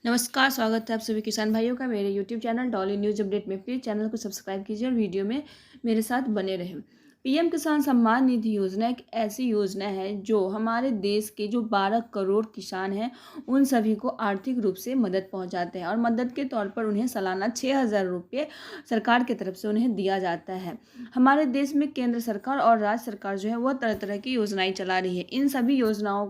नमस्कार, स्वागत है आप सभी किसान भाइयों का मेरे YouTube channel Dolly news update में। प्लीज़ चैनल को सब्सक्राइब कीजिए और वीडियो में मेरे साथ बने रहें। पीएम किसान सम्मान निधि योजना एक ऐसी योजना है जो हमारे देश के जो 12 करोड़ किसान हैं उन सभी को आर्थिक रूप से मदद पहुंचाते हैं और मदद के तौर पर उन्हें सालाना 6,000 रुपये सरकार की तरफ से उन्हें दिया जाता है। हमारे देश में केंद्र सरकार और राज्य सरकार जो है वह तरह तरह की योजनाएं चला रही है। इन सभी योजनाओं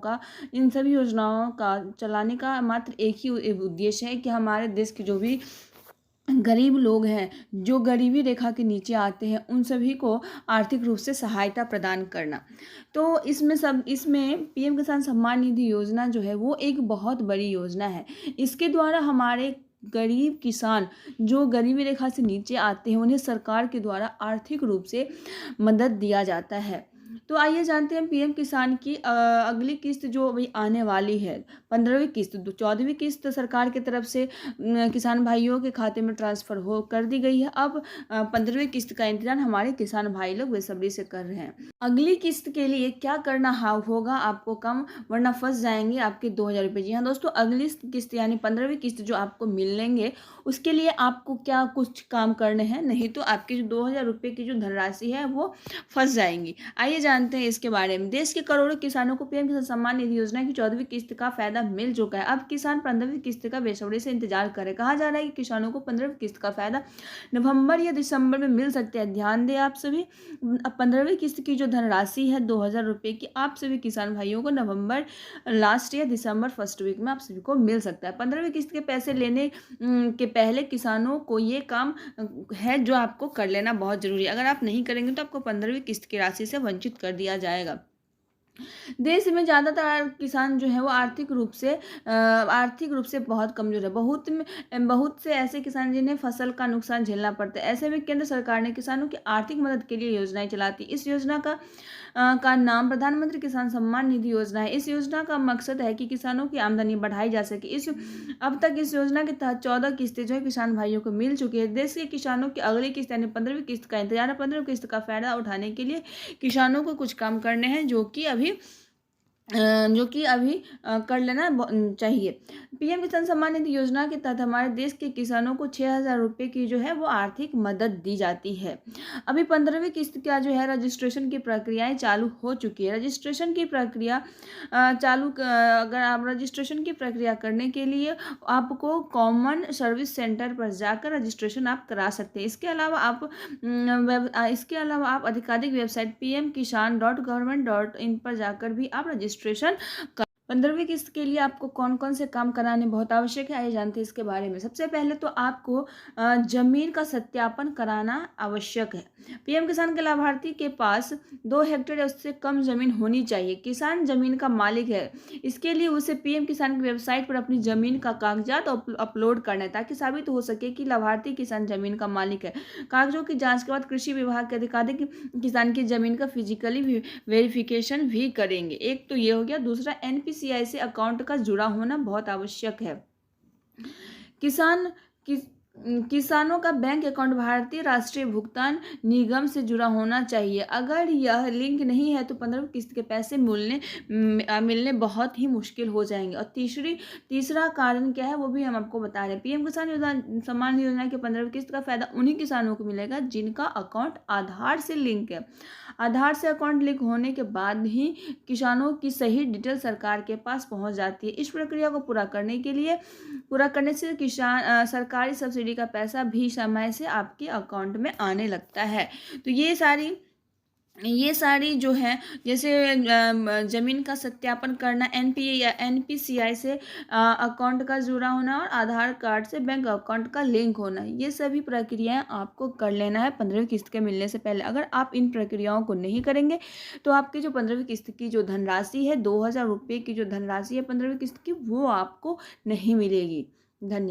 का चलाने का मात्र एक ही उद्देश्य है कि हमारे देश के जो भी गरीब लोग हैं, जो गरीबी रेखा के नीचे आते हैं, उन सभी को आर्थिक रूप से सहायता प्रदान करना। तो इसमें पीएम किसान सम्मान निधि योजना जो है वो एक बहुत बड़ी योजना है। इसके द्वारा हमारे गरीब किसान जो गरीबी रेखा से नीचे आते हैं उन्हें सरकार के द्वारा आर्थिक रूप से मदद दिया जाता है। तो आइए जानते हैं पीएम किसान की अगली किस्त जो अभी आने वाली है, 15वीं किस्त। 14वीं किस्त सरकार की तरफ से किसान भाइयों के खाते में ट्रांसफ़र हो कर दी गई है। अब 15वीं किस्त का इंतजार हमारे किसान भाई लोग बेसब्री से कर रहे हैं। अगली किस्त के लिए क्या करना होगा आपको कम, वरना फंस जाएंगे आपके 2,000 रुपये। जी हाँ दोस्तों, अगली किस्त यानी 15वीं किस्त जो आपको मिलेंगे उसके लिए आपको क्या कुछ काम करने हैं, नहीं तो आपके जो 2,000 रुपये की जो धनराशि है वो फंस जाएंगी। आइए जानते हैं इसके बारे में। देश के करोड़ों किसानों को पीएम किसान सम्मान निधि योजना की 14वीं किस्त का फायदा मिल चुका है। अब किसान 15वीं किस्त का बेसब्री से इंतजार करें। कहा जा रहा है कि किसानों को 15वीं किस्त का फायदा नवंबर या दिसंबर में मिल सकते हैं। ध्यान दें आप सभी, अब 15वीं किस्त की जो धनराशि है 2,000 रुपये की आप सभी किसान भाइयों को नवंबर लास्ट या दिसंबर फर्स्ट वीक में आप सभी को मिल सकता है। 15वीं किस्त के पैसे लेने के पहले किसानों को ये काम है जो आपको कर लेना बहुत जरूरी है। अगर आप नहीं करेंगे तो आपको 15वीं किस्त की राशि से वंचित कर दिया जाएगा। देश में ज़्यादातर किसान जो है वो आर्थिक रूप से बहुत कमज़ोर है। बहुत से ऐसे किसान जिन्हें फसल का नुकसान झेलना पड़ता है। ऐसे में केंद्र सरकार ने किसानों की आर्थिक मदद के लिए योजनाएं चलाती। इस योजना का नाम प्रधानमंत्री किसान सम्मान निधि योजना है। इस योजना का मकसद है कि किसानों की आमदनी बढ़ाई जा सके। अब तक इस योजना के तहत 14 किस्तें जो है किसान भाइयों को मिल चुकी है। देश के किसानों की अगली किस्त यानी 15वीं किस्त का इंतजार है। 15वीं किस्त का फायदा उठाने के लिए किसानों को कुछ काम करने हैं जो कि अभी कर लेना चाहिए। पीएम किसान सम्मान निधि योजना के तहत हमारे देश के किसानों को 6,000 रुपये की जो है वो आर्थिक मदद दी जाती है। अभी 15वीं किस्त का जो है रजिस्ट्रेशन की प्रक्रियाएं चालू हो चुकी है। रजिस्ट्रेशन की प्रक्रिया अगर आप रजिस्ट्रेशन की प्रक्रिया करने के लिए आपको कॉमन सर्विस सेंटर पर जाकर रजिस्ट्रेशन आप करा सकते हैं। इसके अलावा आप अधिकाधिक वेबसाइट pmkisan.government.in पर जाकर भी आप रजिस्ट्रेशन 15वीं किस्त के लिए आपको कौन कौन से काम कराने बहुत आवश्यक है, आइए जानते हैं इसके बारे में। सबसे पहले तो आपको जमीन का सत्यापन कराना आवश्यक है। पीएम किसान के लाभार्थी के पास 2 हेक्टेयर या उससे कम जमीन होनी चाहिए। किसान जमीन का मालिक है, इसके लिए उसे पीएम किसान की वेबसाइट पर अपनी जमीन का कागजात अपलोड करना है ताकि साबित हो सके कि लाभार्थी किसान जमीन का मालिक है। कागजों की जाँच के बाद कृषि विभाग के अधिकारी किसान की जमीन का फिजिकली वेरिफिकेशन भी करेंगे। एक तो ये हो गया। दूसरा, एनपीसीआई से अकाउंट का जुड़ा होना बहुत आवश्यक है। किसानों का बैंक अकाउंट भारतीय राष्ट्रीय भुगतान निगम से जुड़ा होना चाहिए। अगर यह लिंक नहीं है तो 15वीं किस्त के पैसे मिलने बहुत ही मुश्किल हो जाएंगे। और तीसरा कारण क्या है वो भी हम आपको बता रहे हैं। पीएम किसान सम्मान योजना के 15वीं किस्त का फायदा उन्हीं किसानों को मिलेगा जिनका अकाउंट आधार से लिंक है। आधार से अकाउंट लिंक होने के बाद ही किसानों की सही डिटेल सरकार के पास पहुंच जाती है। इस प्रक्रिया को पूरा करने से सरकारी सब्सिडी का पैसा भी समय से आपके अकाउंट में आने लगता है। तो ये सारी जो है, जैसे ज़मीन का सत्यापन करना, एनपीसीआई से अकाउंट का जुड़ा होना और आधार कार्ड से बैंक अकाउंट का लिंक होना, ये सभी प्रक्रियाएं आपको कर लेना है 15वीं किस्त के मिलने से पहले। अगर आप इन प्रक्रियाओं को नहीं करेंगे तो आपकी जो 15वीं किस्त की जो धनराशि है 2,000 रुपये की जो धनराशि है 15वीं किस्त की, वो आपको नहीं मिलेगी। धन्यवाद।